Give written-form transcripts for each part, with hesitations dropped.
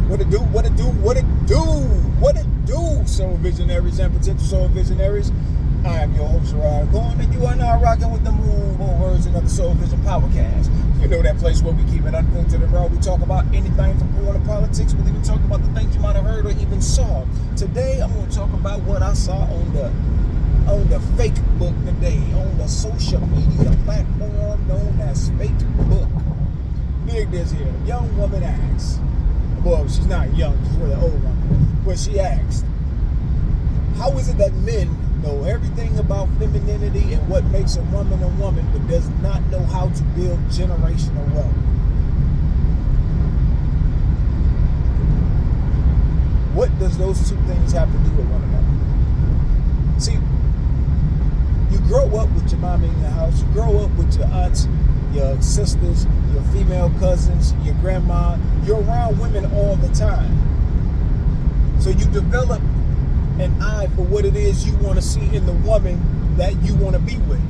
What it do, what it do, what it do, what it do, soul visionaries and potential soul visionaries. I am your host, Rod Gordon, and you are now rocking with the Moonborn version of the Soul Vision Powercast. You know that place where we keep it unfiltered and raw. We talk about anything from political politics. We'll even talk about the things you might have heard or even saw. Today, I'm going to talk about what I saw on the fake book today, on the social media platform known as Facebook. Dig this here. A young woman asks, well, she's not young, she's really old woman, but she asked, how is it that men know everything about femininity and what makes a woman, but does not know how to build generational wealth? What does those two things have to do with one another? See, you grow up with your mom in your house, you grow up with your aunts, your sisters, your female cousins, your grandma. You're around women all the time. So you develop an eye for what it is you want to see in the woman that you want to be with.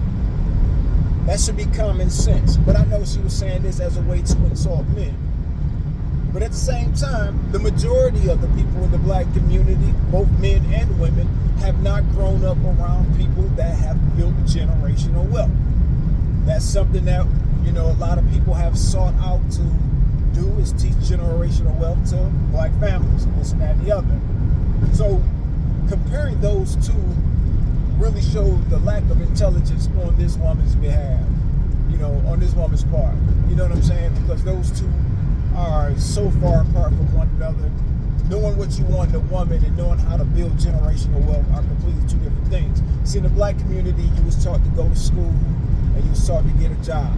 That should be common sense. But I know she was saying this as a way to insult men. But at the same time, the majority of the people in the black community, both men and women, have not grown up around people that have built generational wealth. That's something that, you know, a lot of people have sought out to do, is teach generational wealth to black families, and this and that and the other. So comparing those two really showed the lack of intelligence on this woman's behalf, you know, on this woman's part. You know what I'm saying? Because those two are so far apart from one another. Knowing what you want in a woman and knowing how to build generational wealth are completely two different things. See, in the black community, you was taught to go to school and you was taught to get a job.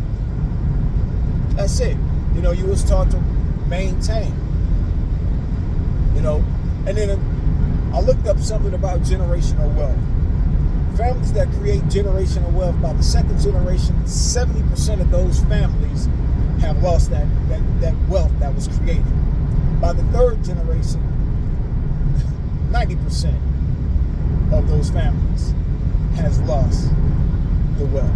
That's it. You know, you was taught to maintain. You know, and then I looked up something about generational wealth. Families that create generational wealth, by the second generation, 70% of those families have lost that wealth that was created. By the third generation, 90% of those families has lost the wealth.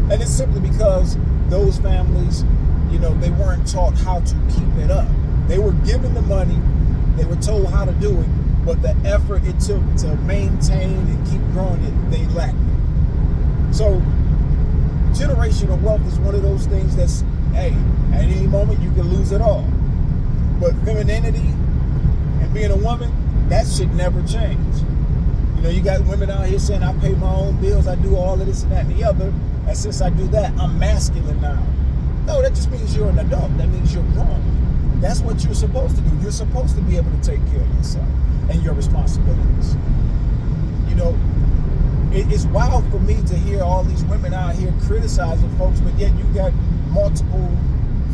And it's simply because those families, you know, they weren't taught how to keep it up. They were given the money, they were told how to do it, but the effort it took to maintain and keep growing it, they lacked it. So generational wealth is one of those things that's, hey, at any moment you can lose it all. But femininity and being a woman, that should never change. You know, you got women out here saying, I pay my own bills, I do all of this and that and the other, and since I do that, I'm masculine now. No, that just means you're an adult. That means you're grown. That's what you're supposed to do. You're supposed to be able to take care of yourself and your responsibilities. You know, it's wild for me to hear all these women out here criticizing folks, but yet you got multiple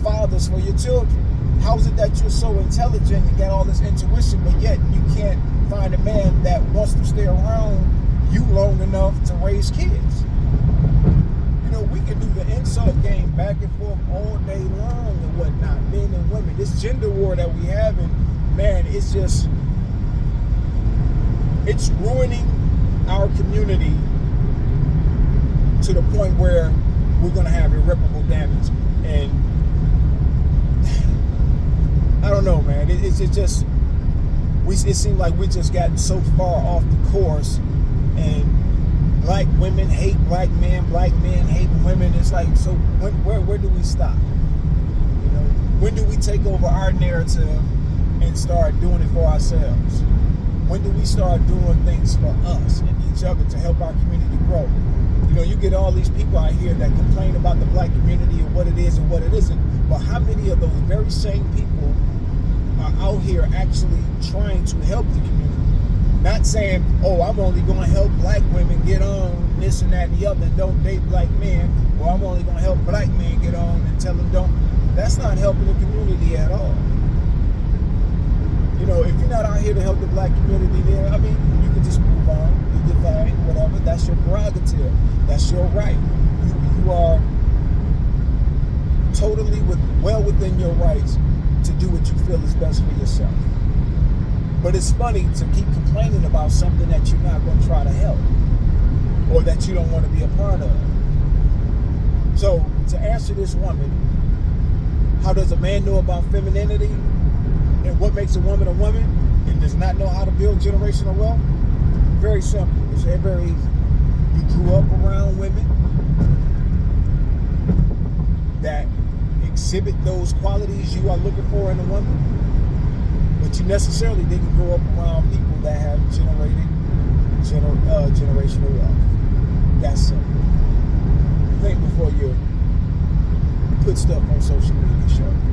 fathers for your children. How is it that you're so intelligent and got all this intuition, but yet you can't find a man that wants to stay around you long enough to raise kids? You know, we can do the insult game back and forth all day long and whatnot, men and women. This gender war that we have, and man, it's ruining our community to the point where we're going to have irreparable damage. And I don't know, man. It seems like we just gotten so far off the course, and black women hate black men hate women. It's like, so where do we stop? You know, when do we take over our narrative and start doing it for ourselves? When do we start doing things for us and each other to help our community grow? You know, you get all these people out here that complain about the black community and what it is and what it isn't, but how many of those very same people are out here actually trying to help the community? Not saying, oh, I'm only going to help black women get on this and that and the other and don't date black men, or I'm only going to help black men get on and tell them don't. That's not helping the community at all. You know, if you're not out here to help the black community, then, I mean, you can just move on, do your thing, whatever. That's your prerogative. That's your right. You are totally well within your rights to do what you feel is best for yourself. But it's funny to keep complaining about something that you're not going to try to help or that you don't want to be a part of. So to answer this woman, how does a man know about femininity? And what makes a woman and does not know how to build generational wealth? Very simple. It's very easy. You grew up around women that exhibit those qualities you are looking for in a woman, but you necessarily didn't grow up around people that have generational wealth. That's simple. Think before you put stuff on social media, sure.